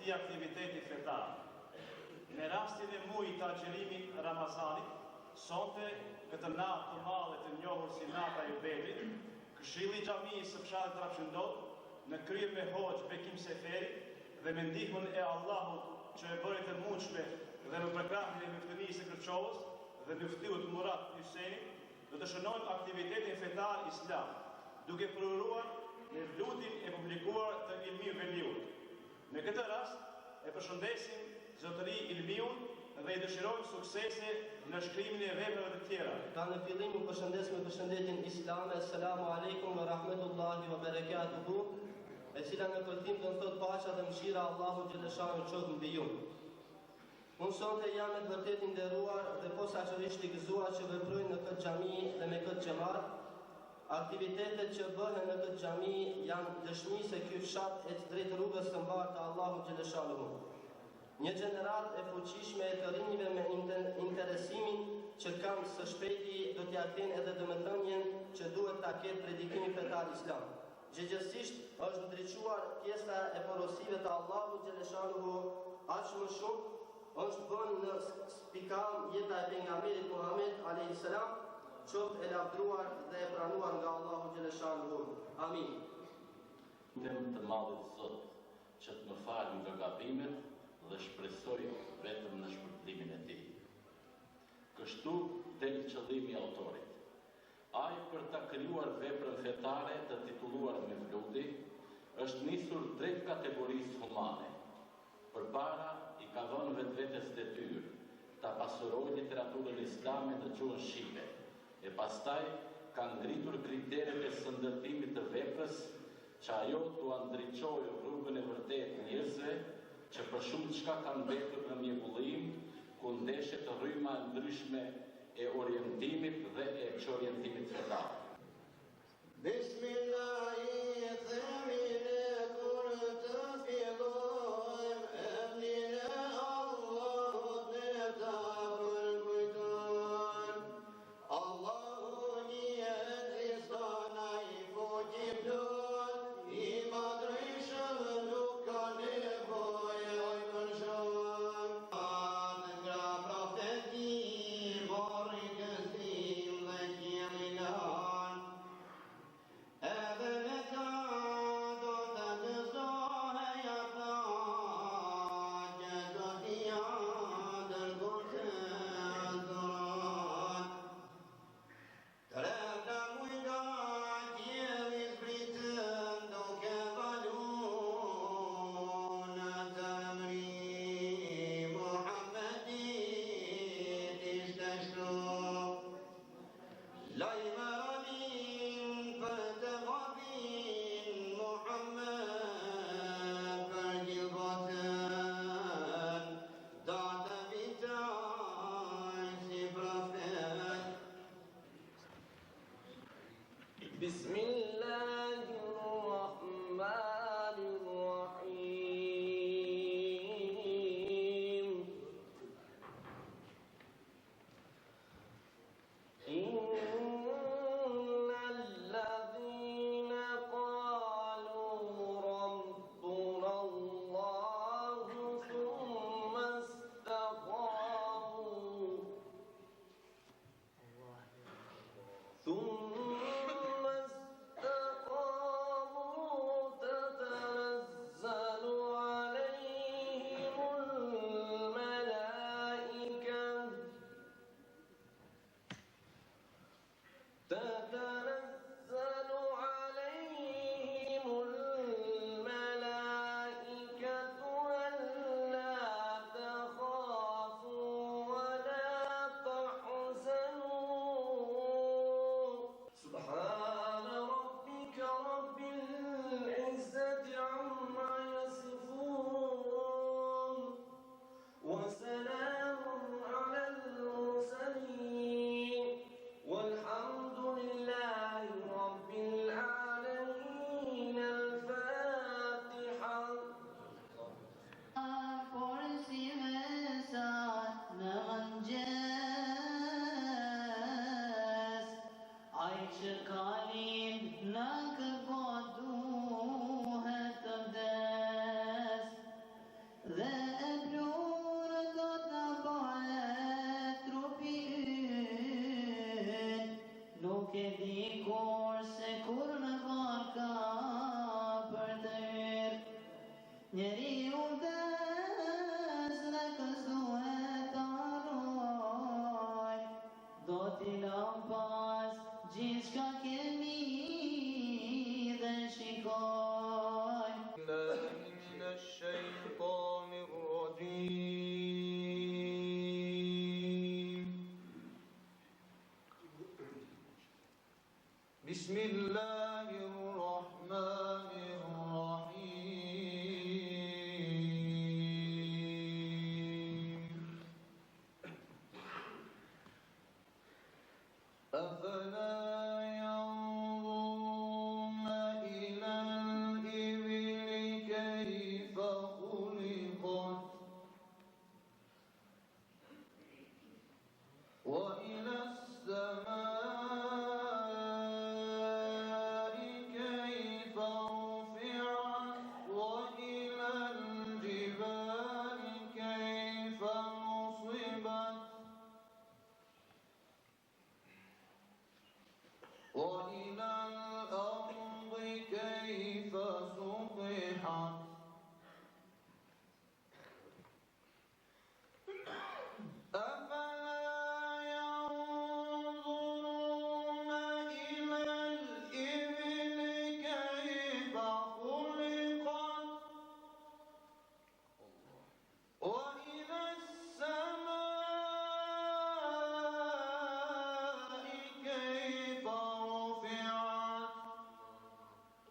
këtij aktiviteti fetar. Në rastin e muajit të agjerimit Ramazanit, sonte këtë natë të madhe të njohur si nata e Bedrit, Këshilli i Xhamisë së fshatit Rafshëndot në krye me Hoxh Bekim Seferi dhe me ndihmën e Allahut që e bëri të mundshme dhe me përkrahjen e Muftinisë së Kërçovës dhe Muftiut Murat Hyseni, do të shënojmë aktivitetin fetar islam, duke përuruar në lutin e publikuar të Ilmir Veliut. Në këtë rast e përshëndesim Zotëri Ilmiun dhe i dëshirojmë suksese në shkrimin e veprave të tjera. Në fillim u përshëndes me përshëndetjen islame, Assalamu alaikum wa rahmetullahi wa barakatuhu, e cila në përthim të thot paqja dhe mëshira Allahu xhaleshanu qoftë mbi ju. Unë sonte jam me vërtet i nderuar dhe posaçërisht i gëzuar që veproj në këtë xhami dhe me këtë xhamat. Aktivitetet që bëhen në këtë xhami janë dëshmi se ky fshat ec drejt rrugës së mbarë të Allahut xhaleshanu. Një gjenerat e fuqishme e të rinjve me interesimin që kanë së shpejti do t'ja kenë edhe domethënien që duhet ta ketë predikimi fetar islam. Gjithsesi është ndriçuar pjesa e porosive të Allahut xhaleshanu aq më shumë është bënë në spikam jeta e pejgamberit Muhammed alayhis salam, qoftë e lavdruar dhe e pranuar nga Allahu xhaleshanu. Amin. Lutem të Madhit Zot që të më falë nga gabimet dhe shpresoj vetëm në shpërblimin e tij. Kështu del qëllimi i autorit. Ai për ta krijuar veprën fetare të titulluar Mevludi është nisur drejt kategorisë humane. Përpara i ka dhënë vetvetes detyrë ta pasurojë literaturën islame të gjuhën shqipe, e pastaj ka ngritur kriteret e shëndërtimit të veprës që ajo t'u ndriçojë rrugën e vërtet njerëzve që për shumë çka kanë mbetur në mjekullim, ku ndeshet rryma ndryshme e orientimit dhe e çorientimit fetar. ثم sikur se kur në barka për të hyrë. Njeriu vdes dhe kës duhet ta ruaj, do t'i lëm pas gjithçka kemi dhe shikoj. من الشيطان الرجيم بسم الله الرحمن الرحيم أفلا ينظرون إلى الإبل كيف خلقت وإلى السماء كيف رفعت وإلى الجبال كيف نصبت وإلى الأرض كيف سطحت أفلا ينظرون إلى الإبل كيف خلقت وإلى السماء كيف رفعت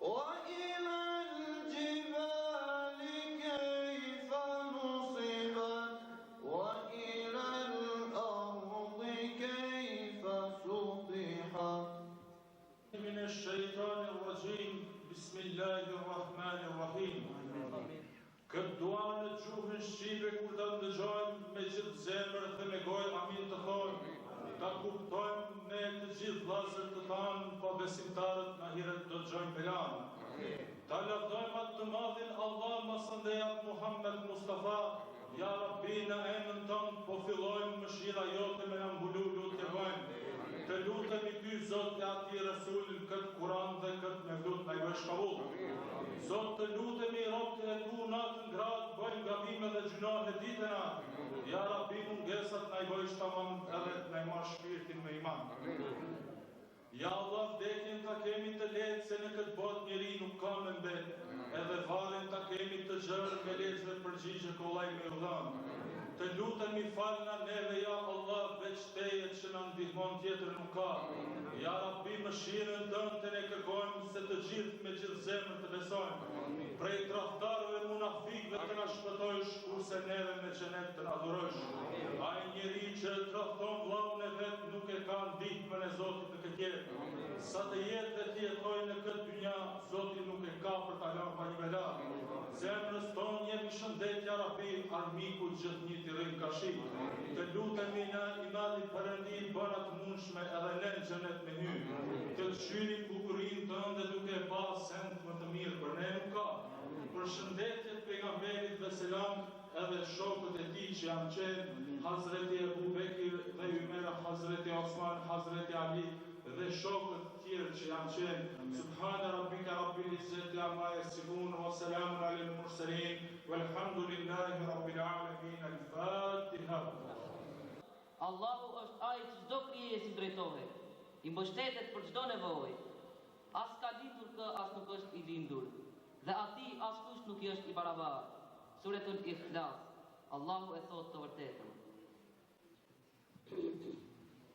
وإلى الجبال كيف نصبت وإلى الأرض كيف سطحت من الشيطان الرجيم بسم الله الرحمن الرحيم Këtë duan në gjuhën shqipe kur ta ndëgjojmë me gjithë zemër dhe me gojë amin të thojmë, ta kuptojmë me të gjithë vllazërit të tanë, pa besimtarët në hiret do të gjojmë belanë. Ta lavdojmë atë të madhin Allah masandejat Muhammed Mustafa, ja Rabbi në emrin tonë po fillojmë mëshira jote me na mbulu lutje vojmë. Të lutemi ty Zot e ati Rasul këtë Kur'an dhe këtë mevlut na i bësh kabull. Zot të lutemi robët e tu natën gratë bëjmë gabime dhe gjunohe ditëna. Ja Rabbi mungesat na i bëjsh tamam edhe na i marrë shpirtin me iman. Ja Allah vdekjen ta kemi të letë se në këtë botë njeri nuk ka me mbet. Edhe varen ta kemi të gjërë me letë dhe përgjigje kollaj me udhanë. Të lutemi falna neve, ja Allah, veç teje që në ndihmon tjetër nuk ka. Ja Rabbi mëshirën tënë të ne kërkojmë se të gjithë me gjithë zemër të besojmë. Prej tradhtarëve munafikëve të na shpëtojsh, kurse neve me xhenet të na adhurojsh. Ai njeri që tradhton vllaun e vet nuk e ka ndihmën e Zotit në këtë jetë. Sa të jetë dhe të jetojnë në këtë dynja, Zoti nuk e ka për ta lënë pa një bela. Zemrës tonë jemi shëndet, ja Rabbi, armiku gjithë një të rrinë ka shi. Të lutemi në imani Perëndin bëra të mundshme edhe në xhenet me hy. Të këshyri bukurinë tënde duke pa send më të mirë për ne nuk ka. Për shëndetjet pejgamberit dhe selam edhe shokët e tij që janë qenë Hazreti Ebu Bekir dhe Umera, Hazreti Osman, Hazreti Ali dhe shokët tjerë që janë qenë. Subhana rabbika rabbil izzati amma yasifun wa salamun alal mursalin walhamdulillahi rabbil alamin. Al-Fatiha. Allahu është ai që çdo krijesë i drejtohet, i mbështetet për çdo nevojë. As ka lindur kë, as nuk është i lindur, dhe atij askush nuk i është i barabartë. Suretul Ikhlas. Allahu e thot të vërtetën.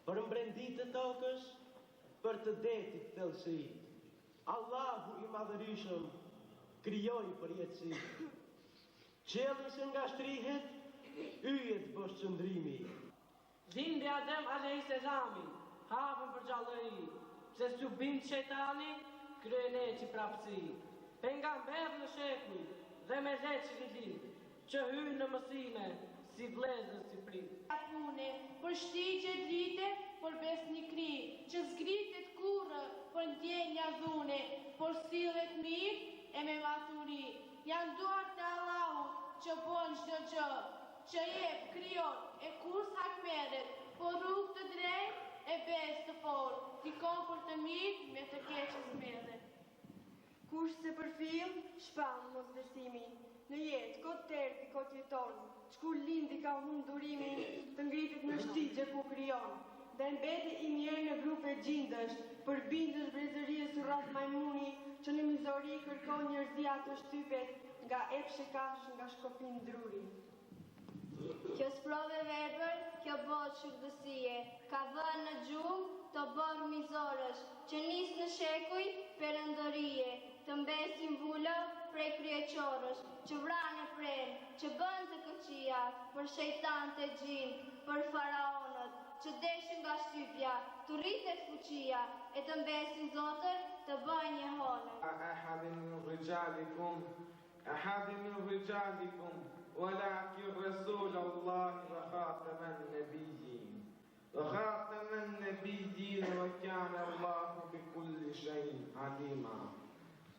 Për mbrendit të tokës, për të detit thellësi, Allahu i madhërisëm krijoi përjetësi. Qielli që nga shtrihet, yjet bosh qëndrimi. Zindi Adem a.s. hapën për gjallëri, se s'u bind shejtani, kryen e që prapësi. Pejgamber në shekuj dhe me leqë rili, që hynë në mësine, si vlezër si prit. Pune, për shtigje drite, për besnikri, që zgritet kurrë, për ndjenja dhune, për sillet mirë e me maturi. Janë duar të Allahu që bën çdo gjë, që jep, krijon e kur sa merret, por rrugë të drejtë e besë të fortë. kërkon për të mirë me të keqës mbledhe. Kush se përfill, shpall mos besimi. Në jetë, kot terti, kot jeton, çku lindi ka humbur durimin, të ngritet në shtigje ku krijon. Dhe mbeti I njerë në grupe gjindësh, për bindësh brezërisë surrat majmuni, që në mizori kërkon njerëzia të shtypet, nga epshe kash nga shkopin druri. Kjo sprove vepër, kjo botë shurdësie, ka vënë në gjuhë të bërë mizorësh, që nisë në shekuj perëndorie, të mbesin vullë prej kryeqorësh, që vranë e prenë, që bën të këqia, për shejtan të gjinë, për faraonët, që deshin nga shtypja, të rritet fuqia, e të mbesin zotër të bëjnë një honër. أحد من رجالكم ولكن رسول الله وخاتم النبيين وكان الله بكل شيء عليما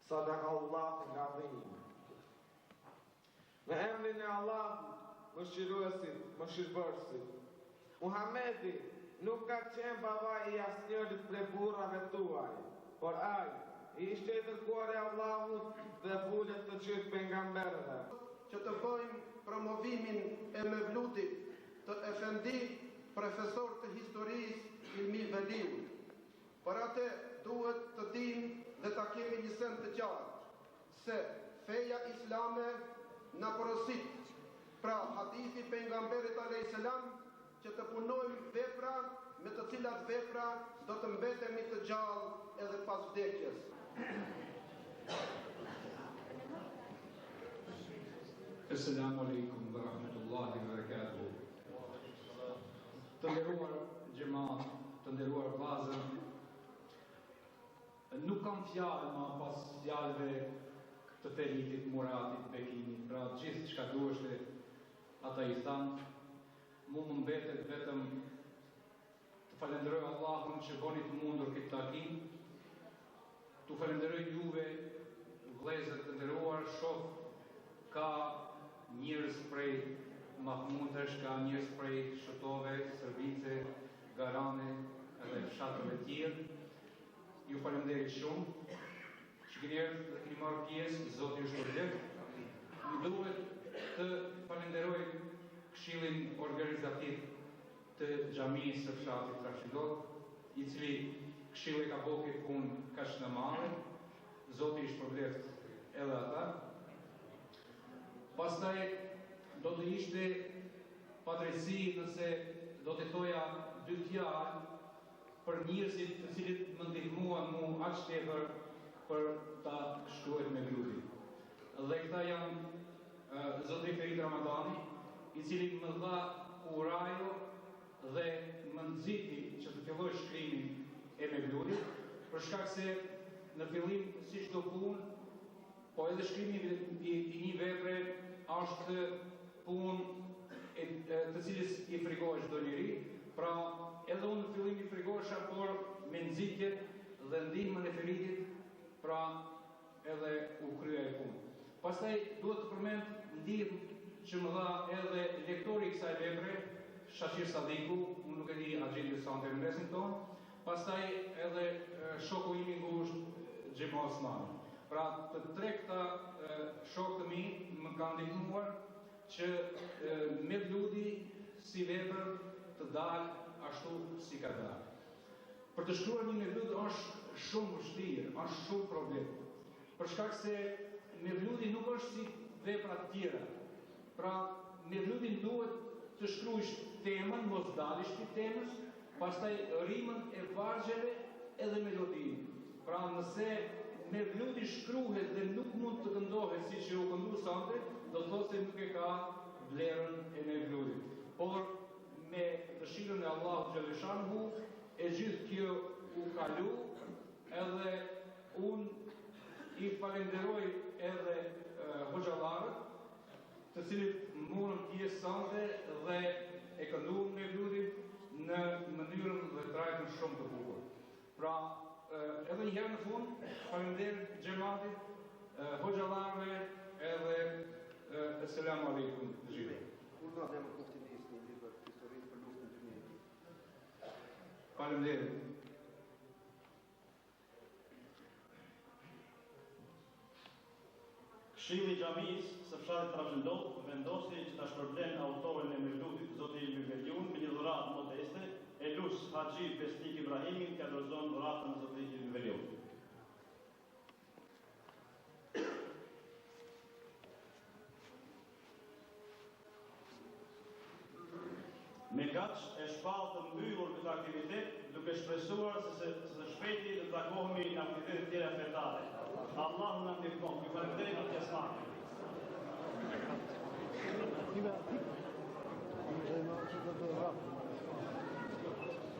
صدق الله العظيم. Në emrin e Allahut, mëshiruesit, mëshirbërësit, Muhamedi nuk ka qenë baba I asnjërit prej burrave tuaj, por ai ishte I dërguar e Allahut dhe fullet të gjithë pejgamberëve. Që të bëjmë promovimin e Mevlutit të Efendi, profesor të historisë Ilmi Veliu. Për atë duhet të dimë dhe ta kemi një send të qartë se feja islame na porosit, pra hadithi pejgamberit alayhis salam, që të punojmë vepra me të cilat vepra do të mbetemi të gjallë edhe pas vdekjes. Assalamu alaikum wa rahmatullahi wa barakatuh. Të nderuar xhamat, të nderuar vllazër, nuk kam fjalë ma pas fjalëve të Feritit, Muratit, Bekimit, pra gjithë çka duheshte ata I thanë, mu më mbetet vetëm të falenderoj Allahun që boni të mundur këtë takim, të falenderoj juve, vëllezër të nderuar, shoh ka njerëz prej Mahmudesh, ka njerëz prej Shotove, Sërbice, Garane edhe fshatëve tjerë. Ju falenderoj shumë që keni ardhur dhe keni marrë pjesë, Zoti ju shpërblet. Ju duhet të falenderoj Këshillin organizativ të xhamisë së fshatit Trashidot, I cili këshilli ka bërë këtë punë kaq të madhe. Zoti ju shpërblet edhe ata. Pastaj do të ishte padrejsi nëse do të thoja dy fjalë për njerëzit të cilët më ndihmuan mu aq tepër për ta shkruar me grupin. Dhe këta janë Zoti Ferit Ramadani, I cili më dha kurajo dhe më nxiti që të filloj shkrimin e Mevlutit, për shkak se në fillim si çdo punë, po edhe shkrimi I një vepre është punë të cilës I frikohet çdo njeri, pra edhe unë në fillim I frikohesha, por me nxitjet dhe ndihmën e Feritit, pra edhe u krye e punë. Pastaj duhet të përmend ndihmën që më dha edhe lektori I kësaj vepre, Shashir Sadiku, unë nuk e di Agjendi Sante në mesin tonë, pastaj edhe shoku im I ngushtë Xhema Osmani. Pra të tre këta shokë të mi më kanë ndihmuar që Mevludi si vepër të dalë ashtu si ka dalë. Për të shkruar një Mevlud është shumë vështirë, është shumë problem. Për shkak se Mevludi nuk është si vepra të tjera. Pra Mevludin duhet të shkruash temën, mos dalësh ti temës, pastaj rimën e vargjeve edhe melodinë. Pra nëse Mevludi shkruhet dhe nuk mund të këndohet si që u këndu sante, do të thotë se nuk e ka vlerën e Mevludit. Por me dëshirën e Allahut xhaleshanhu e gjithë kjo u kalu, edhe unë I falenderoj edhe hoxhallarët, të cilët morën pjesë sante dhe e kënduan Mevludin në mënyrën dhe trajtën shumë të bukur. Pra, edhe një herë në fund, falenderoj xhamatit, hoxhallarëve edhe Selamu alaikum të gjithë. Falenderoj. Këshilli i Xhamisë së fshatit Trashëndot vendosi që ta shpërblen autorin e Mevlutit, zoti Ilmi Veliun, me një dhuratë modeste, Elus Haxhi Besnik Ibrahimin, që dorëzon dhuratën e zotit Ilmi Veliun. Me kaq e shpallë të mbyllur këtë aktivitet, duke shpresuar se së shpejti të takohemi në aktivitetet tjera fetare. Allahu na ndihmon. Ju falenderoj për pjesëmarrjen.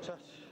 Çfarë?